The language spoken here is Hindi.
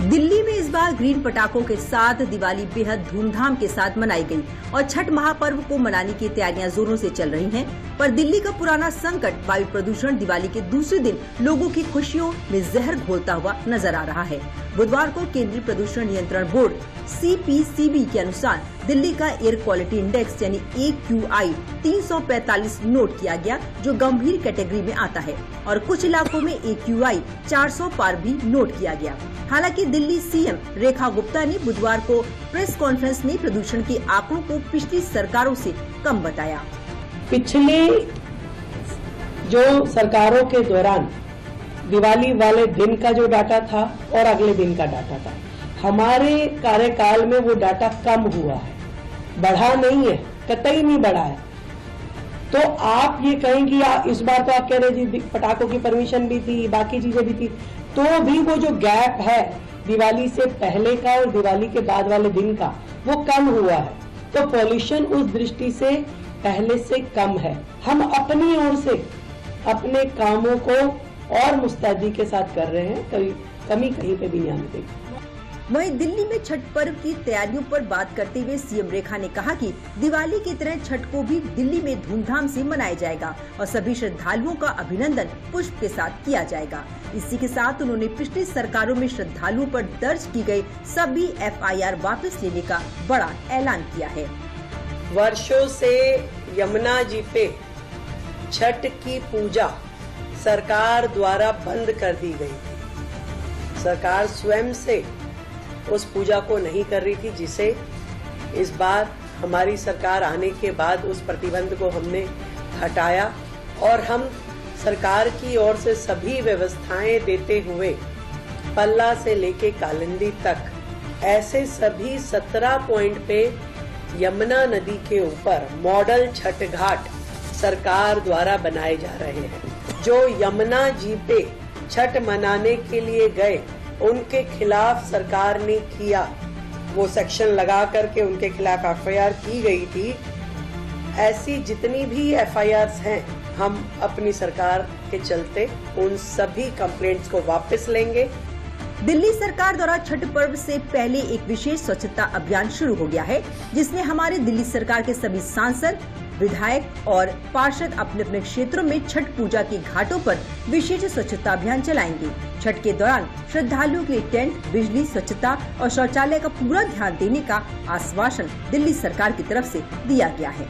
दिल्ली में इस बार ग्रीन पटाखों के साथ दिवाली बेहद धूमधाम के साथ मनाई गई और छठ महापर्व को मनाने की तैयारियां जोरों से चल रही हैं। पर दिल्ली का पुराना संकट वायु प्रदूषण दिवाली के दूसरे दिन लोगों की खुशियों में जहर घोलता हुआ नजर आ रहा है। बुधवार को केंद्रीय प्रदूषण नियंत्रण बोर्ड CPCB के अनुसार दिल्ली का एयर क्वालिटी इंडेक्स यानी AQI 345 नोट किया गया, जो गंभीर कैटेगरी में आता है और कुछ इलाकों में AQI 400 पार भी नोट किया गया। हालांकि दिल्ली CM रेखा गुप्ता ने बुधवार को प्रेस कॉन्फ्रेंस में प्रदूषण के आंकड़ों को पिछली सरकारों से कम बताया। पिछले जो सरकारों के दौरान दिवाली वाले दिन का जो डाटा था और अगले दिन का डाटा था, हमारे कार्यकाल में वो डाटा कम हुआ है, बढ़ा नहीं है, कतई नहीं बढ़ा है। तो आप ये कहेंगे इस बार तो आप कह रहे जी पटाखों की परमिशन भी थी, बाकी चीजें भी थी, तो भी वो जो गैप है दिवाली से पहले का और दिवाली के बाद वाले दिन का, वो कम हुआ है। तो पॉल्यूशन उस दृष्टि से पहले से कम है। हम अपनी ओर से अपने कामों को और मुस्तैदी के साथ कर रहे हैं, कमी कहीं पे भी नहीं आने देगी। वहीं दिल्ली में छठ पर्व की तैयारियों पर बात करते हुए CM रेखा ने कहा कि दिवाली की तरह छठ को भी दिल्ली में धूमधाम से मनाया जाएगा और सभी श्रद्धालुओं का अभिनंदन पुष्प के साथ किया जाएगा। इसी के साथ उन्होंने पिछली सरकारों में श्रद्धालुओं पर दर्ज की गई सभी FIR वापस लेने का बड़ा ऐलान किया है। वर्षों से यमुना जी पे छठ की पूजा सरकार द्वारा बंद कर दी गई थी। सरकार स्वयं से उस पूजा को नहीं कर रही थी, जिसे इस बार हमारी सरकार आने के बाद उस प्रतिबंध को हमने हटाया और हम सरकार की ओर से सभी व्यवस्थाएं देते हुए पल्ला से लेके कालिंदी तक ऐसे सभी 17 पॉइंट पे यमुना नदी के ऊपर मॉडल छठ घाट सरकार द्वारा बनाए जा रहे हैं। जो यमुना जी पे छठ मनाने के लिए गए उनके खिलाफ सरकार ने किया, वो सेक्शन लगा करके उनके खिलाफ FIR की गई थी। ऐसी जितनी भी FIRs हैं, हम अपनी सरकार के चलते उन सभी कंप्लेंट्स को वापस लेंगे। दिल्ली सरकार द्वारा छठ पर्व से पहले एक विशेष स्वच्छता अभियान शुरू हो गया है, जिसमें हमारे दिल्ली सरकार के सभी सांसद, विधायक और पार्षद अपने अपने क्षेत्रों में छठ पूजा के घाटों पर विशेष स्वच्छता अभियान चलाएंगे। छठ के दौरान श्रद्धालुओं के लिए टेंट, बिजली, स्वच्छता और शौचालय का पूरा ध्यान देने का आश्वासन दिल्ली सरकार की तरफ से दिया गया है।